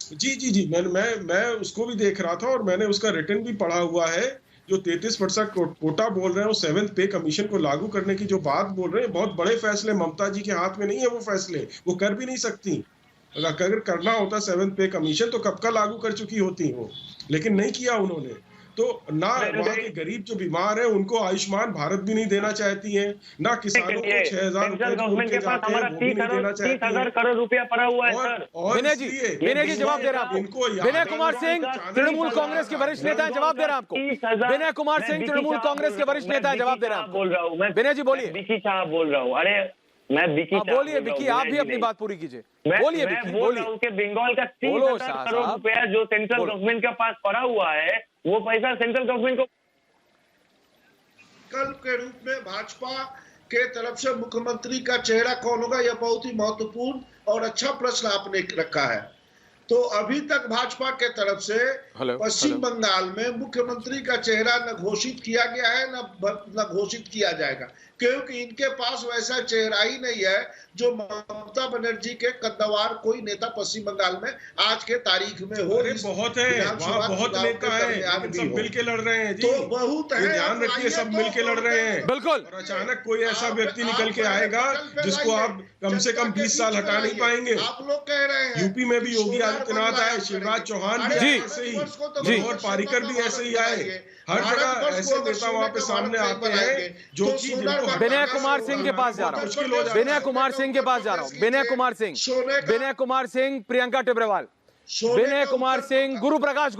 जी मैं उसको भी देख रहा था और मैंने उसका रिटर्न भी पढ़ा हुआ है। जो 33% कोटा बोल रहे हैं, वो 7th पे कमीशन को लागू करने की जो बात बोल रहे हैं, बहुत बड़े फैसले ममता जी के हाथ में नहीं है। वो फैसले वो कर भी नहीं सकती। अगर करना होता 7th पे कमीशन तो कब का लागू कर चुकी होती वो, लेकिन नहीं किया उन्होंने। तो ना वहाँ के गरीब जो बीमार है उनको आयुष्मान भारत भी नहीं देना चाहती है, ना किसानों को 6,000 गवर्नमेंट के पास हमारा 30,000 करोड़ रुपया पड़ा हुआ है सर। विनय जी जवाब दे रहा आपको। विनय कुमार सिंह तृणमूल कांग्रेस के वरिष्ठ नेता है, जवाब दे रहा आपको। विनय कुमार सिंह तृणमूल कांग्रेस के वरिष्ठ नेता है, जवाब दे रहा हूँ। बोल रहा हूँ मैं, विनय जी बोलिए। विकी शाह बोल रहा हूँ। अरे मैं विकी बोलिए विकी, आप भी अपनी बात पूरी कीजिए। बोलिए विकी, बोल रहा हूँ कि बंगाल का 30,000 करोड़ रुपया जो सेंट्रल गवर्नमेंट के पास पड़ा हुआ है, वो पैसा सेंट्रल गवर्नमेंट को विकल्प के रूप में भाजपा के तरफ से मुख्यमंत्री का चेहरा कौन होगा, यह बहुत ही महत्वपूर्ण और अच्छा प्रश्न आपने रखा है। तो अभी तक भाजपा के तरफ से पश्चिम बंगाल में मुख्यमंत्री का चेहरा न घोषित किया गया है, न घोषित किया जाएगा, क्योंकि इनके पास वैसा चेहरा ही नहीं है जो ममता बनर्जी के कद्दावर कोई नेता पश्चिम बंगाल में आज के तारीख में हो। बहुत है, वहाँ बहुत नेता है, सब मिलके लड़ रहे हैं जी। तो बहुत है, ध्यान रखिए, सब मिलके लड़ रहे हैं। बिल्कुल। और अचानक कोई ऐसा व्यक्ति निकल के आएगा जिसको आप कम से कम 20 साल हटा नहीं पाएंगे। आप लोग कह रहे हैं यूपी में भी योगी आदित्यनाथ आए, शिवराज चौहान भी ऐसे ही, मनोहर पारिकर भी ऐसे ही आए। हर जगह ऐसे नेता वहाँ पे सामने आते हैं जो कि विनय कुमार सिंह के पास जा रहा हूँ। विनय कुमार सिंह के पास जा रहा हूँ। विनय कुमार सिंह, प्रियंका टिब्रेवाल, विनय कुमार सिंह, गुरु प्रकाश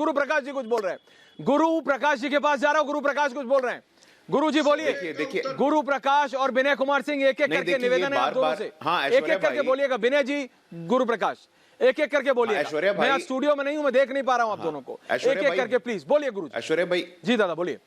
जी कुछ बोल रहे हैं। गुरु प्रकाश जी के पास जा रहा हूँ। गुरु प्रकाश कुछ बोल रहे हैं। गुरु जी बोलिए। देखिए गुरु प्रकाश और विनय कुमार सिंह एक एक करके निवेदन है आप दोनों से। एक एक करके बोलिएगा। विनय जी, गुरु प्रकाश, एक एक करके बोलिए। मैं आज स्टूडियो में नहीं हूं, मैं देख नहीं पा रहा हूं आप दोनों को। एक एक करके प्लीज बोलिए। गुरु ऐश्वर्या भाई। जी दादा बोलिए।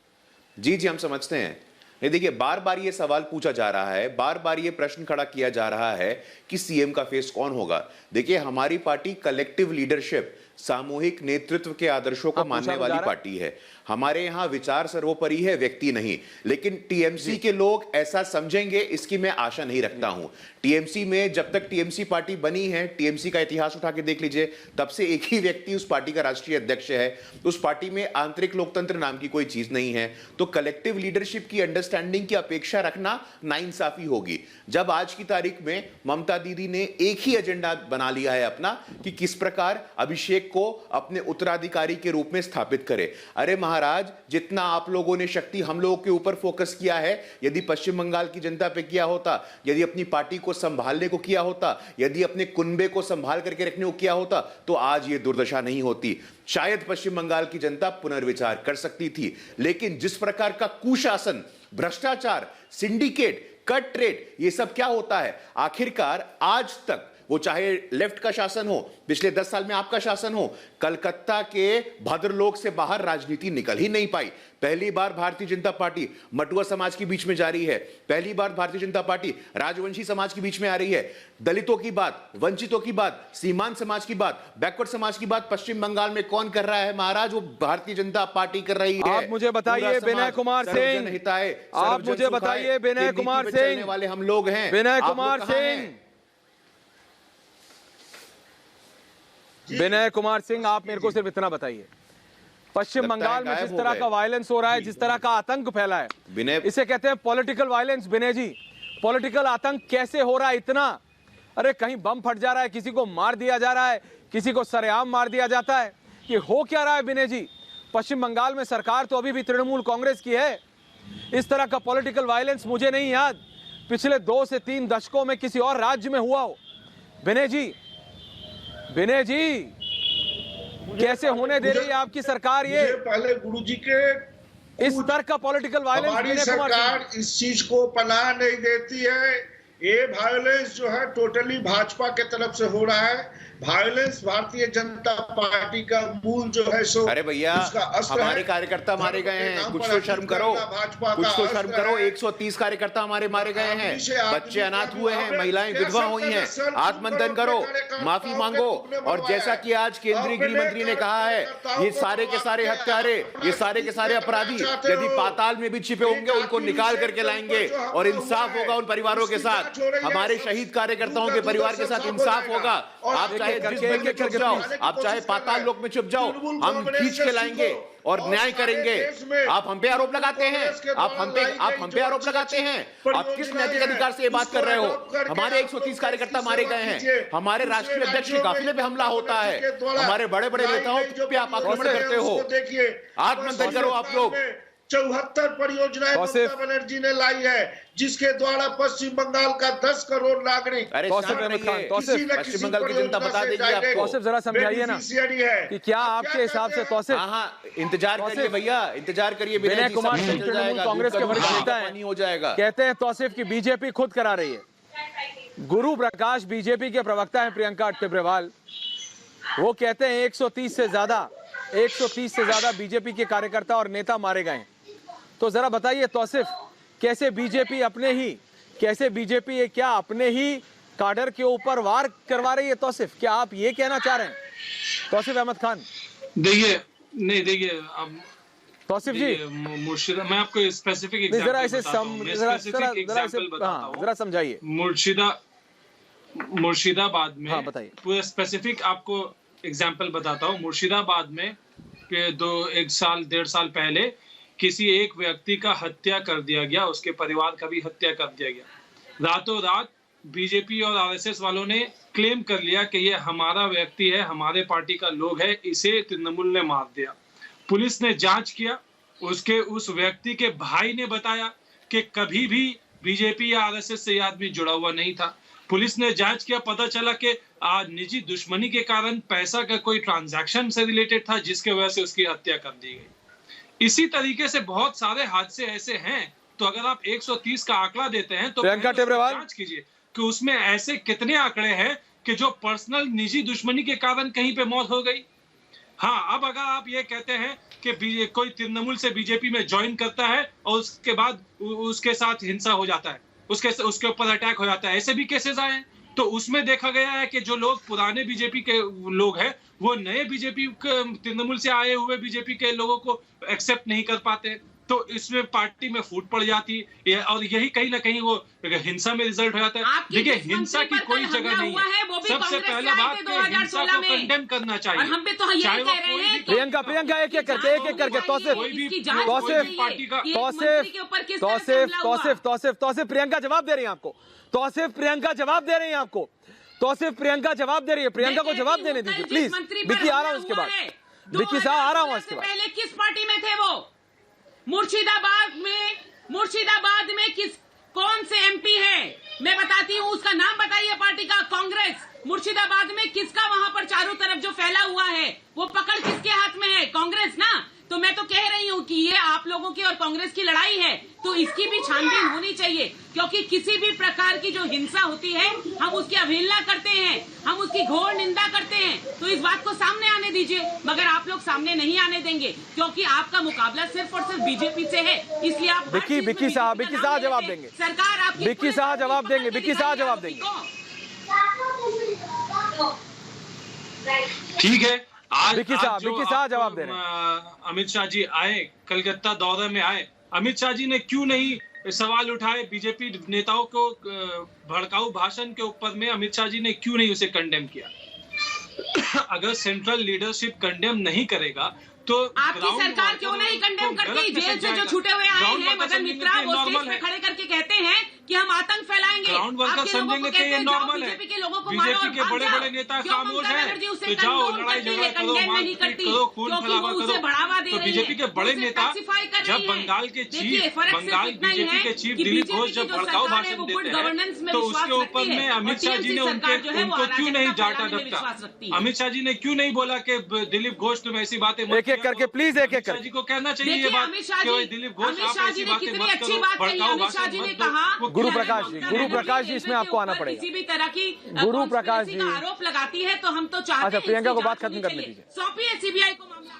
जी हम समझते हैं। नहीं देखिए, बार बार ये सवाल पूछा जा रहा है, बार बार ये प्रश्न खड़ा किया जा रहा है कि सीएम का फेस कौन होगा। देखिए, हमारी पार्टी कलेक्टिव लीडरशिप, सामूहिक नेतृत्व के आदर्शों को मानने वाली पार्टी है। हमारे यहां विचार सर्वोपरि है, व्यक्ति नहीं। लेकिन टीएमसी के लोग ऐसा समझेंगे इसकी मैं आशा नहीं रखता हूं। टीएमसी में जब तक टीएमसी पार्टी बनी है, टीएमसी का इतिहास उठा के देख लीजिए, तब से एक ही व्यक्ति उस पार्टी का राष्ट्रीय अध्यक्ष है। उस पार्टी में आंतरिक लोकतंत्र नाम की कोई चीज नहीं है। तो कलेक्टिव लीडरशिप की अंडरस्टैंडिंग की अपेक्षा रखना नाइंसाफी होगी। जब आज की तारीख में ममता दीदी ने एक ही एजेंडा बना लिया है अपना कि किस प्रकार अभिषेक को अपने उत्तराधिकारी के रूप में स्थापित करे। अरे महाराज, जितना आप लोगों ने शक्ति हम लोगों के ऊपर फोकस किया है, यदि पश्चिम बंगाल की जनता पे किया होता, यदि अपनी पार्टी को संभालने को किया होता, यदि अपने कुनबे को संभाल करके रखने को किया होता, तो आज ये दुर्दशा नहीं होती। शायद पश्चिम बंगाल की जनता पुनर्विचार कर सकती थी। लेकिन जिस प्रकार का कुशासन, भ्रष्टाचार, सिंडिकेट, कट रेट, ये सब क्या होता है आखिरकार आज तक, वो चाहे लेफ्ट का शासन हो, पिछले 10 साल में आपका शासन हो, कलकत्ता के भद्रलोक से बाहर राजनीति निकल ही नहीं पाई। पहली बार भारतीय जनता पार्टी मटुआ समाज के बीच में जा रही है। पहली बार भारतीय जनता पार्टी राजवंशी समाज के बीच में आ रही है। दलितों की बात, वंचितों की बात, सीमांत समाज की बात, बैकवर्ड समाज की बात पश्चिम बंगाल में कौन कर रहा है महाराज? वो भारतीय जनता पार्टी कर रही है। आप मुझे बताइए विनय कुमार सिंह, आप मुझे बताइए विनय कुमार सिंह वाले हम लोग हैं। विनय कुमार सिंह, विनय कुमार सिंह, आप मेरे को सिर्फ इतना बताइए, पश्चिम बंगाल में जिस तरह का वायलेंस हो रहा है, जिस तरह का आतंक फैला है, इसे कहते हैं पॉलिटिकल वायलेंस। विनय जी, पॉलिटिकल आतंक कैसे हो रहा है इतना? अरे कहीं बम फट जा रहा है, किसी को मार दिया जा रहा है, किसी को सरेआम मार दिया जाता है, ये हो क्या रहा है विनय जी? पश्चिम बंगाल में सरकार तो अभी भी तृणमूल कांग्रेस की है। इस तरह का पॉलिटिकल वायलेंस मुझे नहीं याद पिछले 2 से 3 दशकों में किसी और राज्य में हुआ हो। विनय जी, विनय जी, कैसे होने दे रही है आपकी सरकार ये? पहले गुरुजी के इस स्तर का पॉलिटिकल वायलेंस, हमारी सरकार इस चीज को पनाह नहीं देती है। ये वायलेंस जो है टोटली भाजपा के तरफ से हो रहा है। वायलेंस भारतीय जनता पार्टी का मूल जो है सो, अरे भैया हमारे कार्यकर्ता मारे गए हैं, कुछ तो शर्म करो, कुछ तो शर्म करो। 130 कार्यकर्ता हमारे मारे गए हैं, बच्चे अनाथ हुए हैं, महिलाएं विधवा हुई हैं। आत्ममंथन करो, माफी मांगो। और जैसा कि आज केंद्रीय गृह मंत्री ने कहा है, ये सारे के सारे हत्यारे, ये सारे के सारे अपराधी यदि पाताल में भी छिपे होंगे, उनको निकाल करके लाएंगे और इंसाफ होगा उन परिवारों के साथ। साथ, हमारे शहीद कार्यकर्ताओं के परिवार के साथ इंसाफ होगा। आप चाहे जिस जेल में छुप जाओ, आप चाहे पाताल लोक में छुप जाओ, हम खींच के लाएंगे और न्याय करेंगे। आप हम पे आरोप लगाते हैं, आप हम पे आरोप लगाते हैं। आप किस नैतिक अधिकार से ये बात कर रहे हो? हमारे 130 कार्यकर्ता मारे गए हैं, हमारे राष्ट्रीय अध्यक्ष के काफिले पे हमला होता है, हमारे बड़े बड़े नेताओं पे आप आक्रमण करते हो। आत्ममंथन करो आप लोग। 74 परियोजनाएं ममता बनर्जी ने लाई है, जिसके द्वारा पश्चिम बंगाल का 10 करोड़ नागरिक, पश्चिम बंगाल की जनता बता देगी आपको। तौसिफ जरा समझाइए ना कि क्या आपके हिसाब से तौसिफ, इंतजार करिए भैया, इंतजार करिए। विनय कुमार सिंह तृणमूल कांग्रेस के वरिष्ठ नेता हैं, हो जाएगा। कहते हैं तौसिफ की बीजेपी खुद करा रही है। गुरु प्रकाश बीजेपी के प्रवक्ता हैं प्रियंका टिब्रेवाल, वो कहते हैं 130 से ज्यादा बीजेपी के कार्यकर्ता और नेता मारे गए हैं। तो जरा बताइए तौसिफ, कैसे बीजेपी क्या अपने ही काडर के ऊपर वार करवा रही है? तौसिफ, क्या आप ये कहना चाह रहे हैं? तौसिफ अहमद खान, देखिए अब तौसिफ जी, मुर्शिदा, मैं आपको स्पेसिफिक एग्जांपल जरा समझाइए। मुर्शिदाबाद में, हाँ बताइए, पूरा स्पेसिफिक आपको एग्जाम्पल बताता हूँ। मुर्शिदाबाद में 1.5 साल पहले किसी एक व्यक्ति का हत्या कर दिया गया, उसके परिवार का भी हत्या कर दिया गया। रातों रात बीजेपी और आरएसएस वालों ने क्लेम कर लिया कि ये हमारा व्यक्ति है, हमारे पार्टी का लोग है, इसे तृणमूल ने मार दिया। पुलिस ने जांच किया, उस व्यक्ति के भाई ने बताया कि कभी भी बीजेपी या आरएसएस से ये आदमी जुड़ा हुआ नहीं था। पुलिस ने जांच किया, पता चला कि निजी दुश्मनी के कारण पैसा का कोई ट्रांजैक्शन से रिलेटेड था, जिसके वजह से उसकी हत्या कर दी गई। इसी तरीके से बहुत सारे हादसे ऐसे हैं। तो अगर आप 130 का आंकड़ा देते हैं तो जांच कीजिए कि उसमें ऐसे कितने आंकड़े हैं कि जो पर्सनल निजी दुश्मनी के कारण कहीं पे मौत हो गई। हाँ, अब अगर आप ये कहते हैं कि कोई तृणमूल से बीजेपी में ज्वाइन करता है और उसके बाद उसके साथ हिंसा हो जाता है, उसके ऊपर अटैक हो जाता है, ऐसे भी केसेस आए हैं। तो उसमें देखा गया है कि जो लोग पुराने बीजेपी के लोग हैं, वो नए बीजेपी तृणमूल से आए हुए बीजेपी के लोगों को एक्सेप्ट नहीं कर पाते। तो इसमें पार्टी में फूट पड़ जाती है और यही कहीं ना कहीं वो हिंसा में रिजल्ट हो जाता है। देखिए, हिंसा की कोई जगह नहीं है। सबसे पहला बात हिंसा को कंडेम करना चाहिए। प्रियंका एक एक करके तौसिफ प्रियंका जवाब दे रही है आपको। प्रियंका जवाब दे रही है। प्रियंका को जवाब देने दीजिए प्लीज। विक्की आ रहा हूँ उसके बाद, विक्की साहब आ रहा हूँ उसके बाद। पहले किस पार्टी में थे वो? मुर्शिदाबाद में कौन से एमपी है? मैं बताती हूँ, उसका नाम बताइए पार्टी का। कांग्रेस। मुर्शिदाबाद में किसका वहां पर चारों तरफ जो फैला हुआ है वो पकड़ किसके हाथ में है? कांग्रेस ना। तो मैं तो कह रही हूँ कि ये आप लोगों की और कांग्रेस की लड़ाई है, तो इसकी भी छानबीन होनी चाहिए, क्योंकि किसी भी प्रकार की जो हिंसा होती है हम उसकी अवहेलना करते हैं, हम उसकी घोर निंदा करते हैं। तो इस बात को सामने आने दीजिए, मगर आप लोग सामने नहीं आने देंगे क्योंकि आपका मुकाबला सिर्फ और सिर्फ बीजेपी से है। इसलिए आप विक्की साहब जवाब देंगे। सरकार आपकी विक्की साहब जवाब देंगे। ठीक है, आज विक्की साहब जवाब दे रहे हैं। अमित शाह जी आए, कलकत्ता दौरे में आए, अमित शाह जी ने क्यों नहीं सवाल उठाए बीजेपी नेताओं को भड़काऊ भाषण के ऊपर में? अमित शाह जी ने क्यों नहीं उसे कंडेम किया? अगर सेंट्रल लीडरशिप कंडेम नहीं करेगा तो आपकी सरकार क्यों नहीं कंडेम करती? जेल से जो छूटे हुए आए हैं मदन मित्रा, वो स्टेज पे खड़े करके कहते हैं कि हम आतंक फैलाएंगे। ग्राउंड वर्कर समझेंगे कि ये नॉर्मल है। बीजेपी के लोगों को बीजेपी के बड़े बड़े नेता खामोश हैं, तो जाओ लड़ाई झगड़ा करो, मारपीट करो, खून खराबा करो। तो बीजेपी के बड़े नेता जब बंगाल के चीफ बीजेपी के चीफ दिलीप घोष जब भड़काऊ भाषण देते हैं तो उसके ऊपर में अमित शाह जी ने उनको क्यों नहीं डांटा डपटा? अमित शाह जी ने क्यों नहीं बोला कि दिलीप घोष तुम ऐसी बातें एक एक करके प्लीज एक एक जी को कहना चाहिए ये बात कि दिलीप घोष आप ऐसी बातें मत करो, भड़काऊ भाषण मत दो। गुरु प्रकाश जी इसमें आपको आना पड़ेगा। किसी भी तरह की गुरु प्रकाश जी आरोप लगाती है तो हम तो चाहते हैं। अच्छा, प्रियंका को बात खत्म करने दीजिए। सौंपिए सीबीआई को मामला।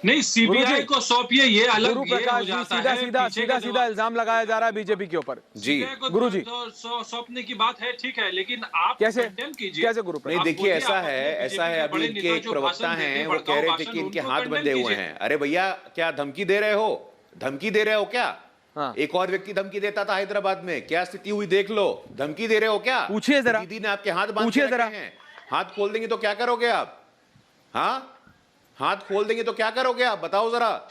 नहीं, सीबीआई को सौंपिए, ये अलग। गुरु प्रकाश जी सीधा इल्जाम लगाया जा रहा है बीजेपी के ऊपर। जी गुरु जी, सौंपने की बात है, ठीक है, लेकिन आप कैसे गुरु नहीं, देखिए ऐसा है अभी इनके एक प्रवक्ता हैं, वो कह रहे थे कि इनके हाथ बंधे हुए हैं। अरे भैया, क्या धमकी दे रहे हो क्या? हाँ। एक और व्यक्ति धमकी देता था हैदराबाद में, क्या स्थिति हुई देख लो। धमकी दे रहे हो क्या? पूछिए जरा। दीदी ने आपके हाथ बांध पूछिए के जरा। रखे हैं, हाथ खोल देंगे तो क्या करोगे आप? हाँ, हाथ खोल देंगे तो क्या करोगे आप? बताओ जरा।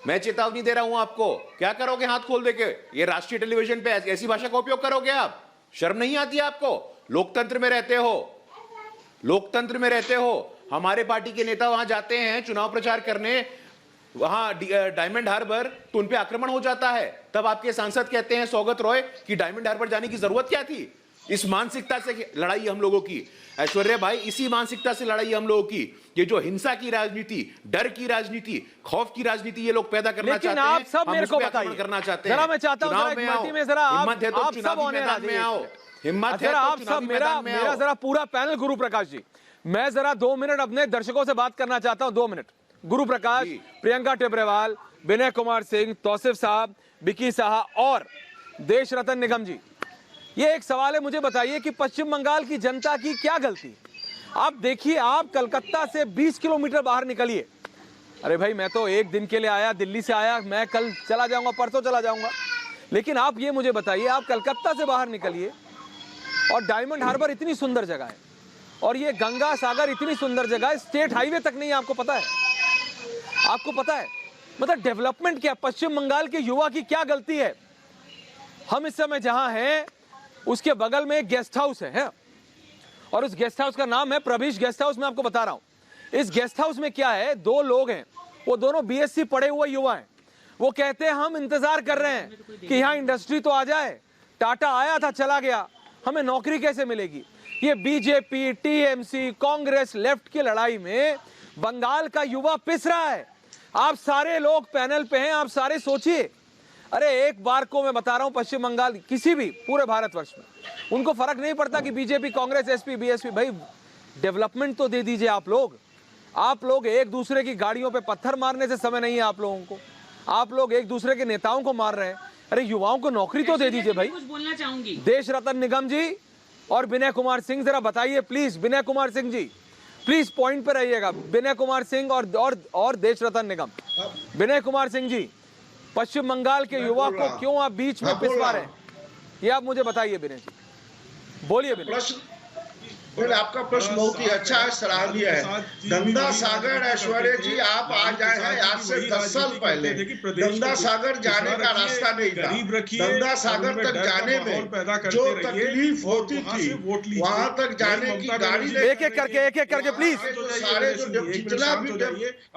मैं चेतावनी दे रहा हूं आपको, क्या करोगे हाथ खोल देके? ये राष्ट्रीय टेलीविजन पे ऐसी भाषा का उपयोग करोगे आप? शर्म नहीं आती आपको? लोकतंत्र में रहते हो, लोकतंत्र में रहते हो। हमारे पार्टी के नेता वहां जाते हैं चुनाव प्रचार करने, वहां डायमंड हार्बर, तो उन पे आक्रमण हो जाता है। तब आपके सांसद कहते हैं सौगत रॉय कि डायमंड हार्बर जाने की जरूरत क्या थी? इस मानसिकता से लड़ाई हम लोगों की, ऐश्वर्या भाई, इसी मानसिकता से लड़ाई हम लोगों की। ये जो हिंसा की राजनीति, डर की राजनीति, खौफ की राजनीति ये लोग पैदा करना चाहते हैं, आप सब मेरे को बताइए, करना चाहते हैं। जरा मैं चाहता हूं चुनाव में आओ, हिम्मत है तो आप सब चुनावी होने मैदान में आओ, हिम्मत है जरा तो आप सब चुनावी मैदान में मेरा आओ। जरा पूरा पैनल, गुरु प्रकाश जी, मैं जरा 2 मिनट अपने दर्शकों से बात करना चाहता हूं। 2 मिनट। गुरु प्रकाश, प्रियंका टेब्रेवाल, विनय कुमार सिंह, तौसीफ साहब, विकी साहा और देश रतन निगम जी, ये एक सवाल है, मुझे बताइए कि पश्चिम बंगाल की जनता की क्या गलती? आप देखिए, आप कलकत्ता से 20 किलोमीटर बाहर निकलिए। अरे भाई, मैं तो एक दिन के लिए आया, दिल्ली से आया, मैं कल चला जाऊंगा, परसों चला जाऊंगा, लेकिन आप ये मुझे बताइए, आप कलकत्ता से बाहर निकलिए और डायमंड हार्बर इतनी सुंदर जगह है, और ये गंगा सागर इतनी सुंदर जगह है, स्टेट हाईवे तक नहीं है। आपको पता है? आपको पता है मतलब डेवलपमेंट क्या? पश्चिम बंगाल के युवा की क्या गलती है? हम इस समय जहां हैं उसके बगल में एक गेस्ट हाउस है, और उस गेस्ट हाउस का नाम है प्रभीश गेस्ट हाउस। मैं आपको बता रहा हूं इस गेस्ट हाउस में क्या है, 2 लोग हैं, वो दोनों बीएससी पढ़े हुए युवा हैं। वो कहते हैं हम इंतजार कर रहे हैं कि यहाँ इंडस्ट्री तो आ जाए, टाटा आया था चला गया, हमें नौकरी कैसे मिलेगी? ये बीजेपी, टीएमसी, कांग्रेस, लेफ्ट की लड़ाई में बंगाल का युवा पिस रहा है। आप सारे लोग पैनल पे हैं, आप सारे सोचिए। अरे एक बार को मैं बता रहा हूं, पश्चिम बंगाल, किसी भी पूरे भारतवर्ष में उनको फर्क नहीं पड़ता कि बीजेपी, कांग्रेस, एसपी, बीएसपी। भाई डेवलपमेंट तो दे दीजिए। आप लोग एक दूसरे की गाड़ियों पे पत्थर मारने से समय नहीं है आप लोगों को। आप लोग एक दूसरे के नेताओं को मार रहे हैं। अरे युवाओं को नौकरी तो दे दीजिए भाई। कुछ बोलना चाहूंगी। देश रतन निगम जी और विनय कुमार सिंह, जरा बताइए please. Vinay Kumar Singh ji please point पे रहिएगा। विनय कुमार सिंह और देश रतन निगम। विनय कुमार सिंह जी, पश्चिम बंगाल के युवा को क्यों आप बीच में पिसवा रहे हैं, ये आप मुझे बताइए। विनय जी बोलिए। विनय, आपका प्रश्न बहुत ही अच्छा है, सराहनीय है। गंगा सागर, ऐश्वर्या जी, आप आ जाए हैं आज से 10 साल पहले। गंगा सागर जाने का रास्ता नहीं था। गंगा सागर तक जाने में जो तकलीफ होती थी, वहां तक जाने की गाड़ी एक एक करके प्लीज सारे जो जितना भी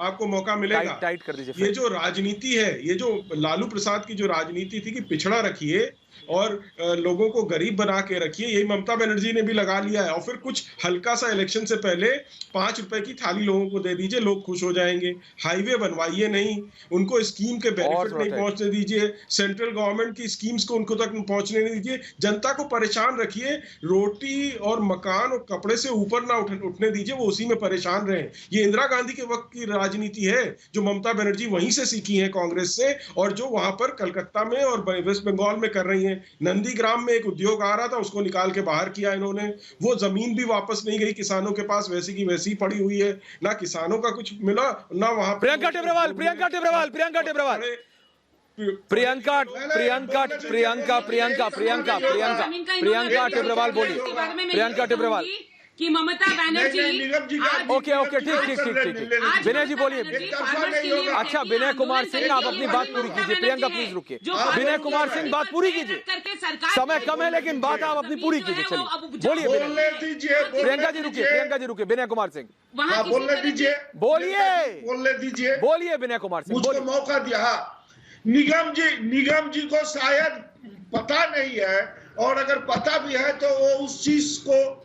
आपको मौका मिलेगा। टाइट कर दीजिए। ये जो राजनीति है, ये जो लालू प्रसाद की जो राजनीति थी कि पिछड़ा रखिए और लोगों को गरीब बना के रखिए, यही ममता बनर्जी ने भी लगा लिया है। और फिर कुछ हल्का सा इलेक्शन से पहले 5 रुपए की थाली लोगों को दे दीजिए, लोग खुश हो जाएंगे। हाईवे बनवाइए नहीं, उनको स्कीम के बेनिफिट नहीं पहुंचने दीजिए, सेंट्रल गवर्नमेंट की स्कीम्स को उनको तक पहुंचने नहीं दीजिए, जनता को परेशान रखिए। रोटी और मकान और कपड़े से ऊपर ना उठने दीजिए, वो उसी में परेशान रहे। ये इंदिरा गांधी के वक्त की राजनीति है जो ममता बनर्जी वहीं से सीखी है, कांग्रेस से, और जो वहां पर कलकत्ता में और वेस्ट बंगाल में कर रही है। नंदीग्राम में एक उद्योग आ रहा था, उसको निकाल के बाहर किया इन्होंने। वो जमीन भी वापस नहीं गई किसानों के पास, वैसी की वैसी पड़ी हुई है। ना किसानों का कुछ मिला, ना वहां। प्रियंका टेब्रेवाल बोलिए। प्रियंका टेब्रेवाल कि ममता बनर्जी। ओके ठीक। विनय जी बोलिए। अच्छा विनय कुमार सिंह, आप अपनी बात पूरी कीजिए। प्रियंका प्लीज रुकिए। विनय कुमार सिंह बात पूरी कीजिए, समय कम है लेकिन बात आप अपनी पूरी कीजिए। चलिए बोलिए। प्रियंका जी रुकिए। विनय कुमार सिंह बोलने दीजिए। बोलिए विनय कुमार सिंह, मुझको मौका दिया। निगम जी को शायद पता नहीं है, और अगर पता भी है तो वो उस चीज को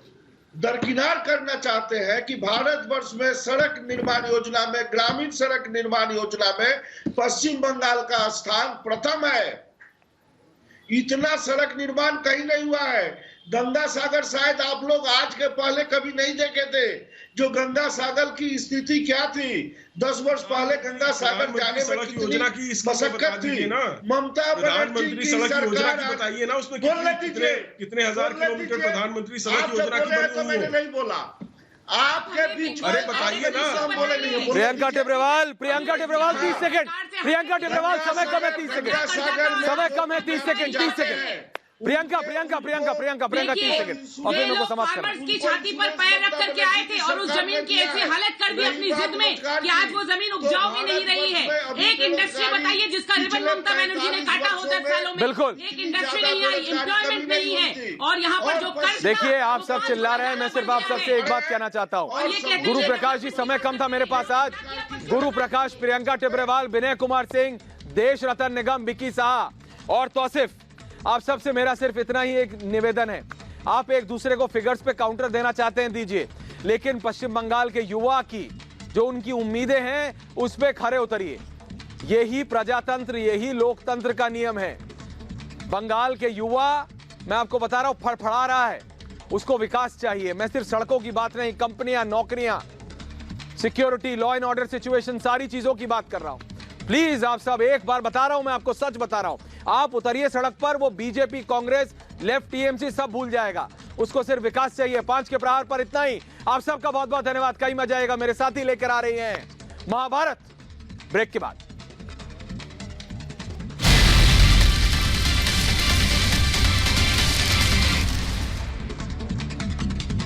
दरकिनार करना चाहते हैं कि भारतवर्ष में सड़क निर्माण योजना में, ग्रामीण सड़क निर्माण योजना में पश्चिम बंगाल का स्थान प्रथम है। इतना सड़क निर्माण कहीं नहीं हुआ है। गंगा सागर शायद आप लोग आज के पहले कभी नहीं देखे थे, जो गंगा सागर की स्थिति क्या थी। 10 वर्ष पहले गंगा सागर जाने में कितनी मशक्कत थी। ममता बनर्जी की सरकार बताइए ना, उसमें कितने हजार किलोमीटर प्रधानमंत्री सड़क योजना की बनी हुई है। मैंने नहीं बोला, आपके बीच में अरे बताइए ना। हम बोले नहीं है। प्रियंका टिब्रेवाल 30 सेकंड। प्रियंका टिब्रेवाल समय कम है 30 सेकंड। समय कम है 30 सेकंड। 30 सेकंड। प्रियंका 30 सेकंड और फिर मेरे को समाप्त करना। फार्मर्स की छाती पर पैर रख करके आए थे और उस जमीन की ऐसी हालत कर दी अपनी जिद में कि आज वो जमीन उपजाऊ भी नहीं रही है। एक इंडस्ट्री बताइए जिसका रिबन ममता बनर्जी ने काटा हो 10 सालों में। बिल्कुल। एक इंडस्ट्री नहीं आई, एम्प्लॉयमेंट नहीं है। और यहाँ पर जो कर्ज देखिए आप सब चिल्ला रहे हैं, मैं सिर्फ आप सबसे एक बात कहना चाहता हूँ। गुरु प्रकाश जी, समय कम था मेरे पास आज। गुरु प्रकाश, प्रियंका टिब्रेवाल, विनय कुमार सिंह, देश रतन निगम, विकी साहा और तौसिफ, आप सबसे मेरा सिर्फ इतना ही एक निवेदन है। आप एक दूसरे को फिगर्स पे काउंटर देना चाहते हैं दीजिए, लेकिन पश्चिम बंगाल के युवा की जो उनकी उम्मीदें हैं उस पे खरे उतरिए। यही प्रजातंत्र, यही लोकतंत्र का नियम है। बंगाल के युवा, मैं आपको बता रहा हूं, फड़फड़ा रहा है, उसको विकास चाहिए। मैं सिर्फ सड़कों की बात नहीं, कंपनियां, नौकरियां, security, law and order situation, सारी चीजों की बात कर रहा हूं। प्लीज आप सब, एक बार बता रहा हूं, मैं आपको सच बता रहा हूं, आप उतरिए सड़क पर। वो बीजेपी, कांग्रेस, लेफ्ट, टीएमसी सब भूल जाएगा। उसको सिर्फ विकास चाहिए। 5 के प्रहार पर इतना ही। आप सबका बहुत बहुत धन्यवाद। कई मजा आएगा। मेरे साथी लेकर आ रही हैं महाभारत ब्रेक के बाद।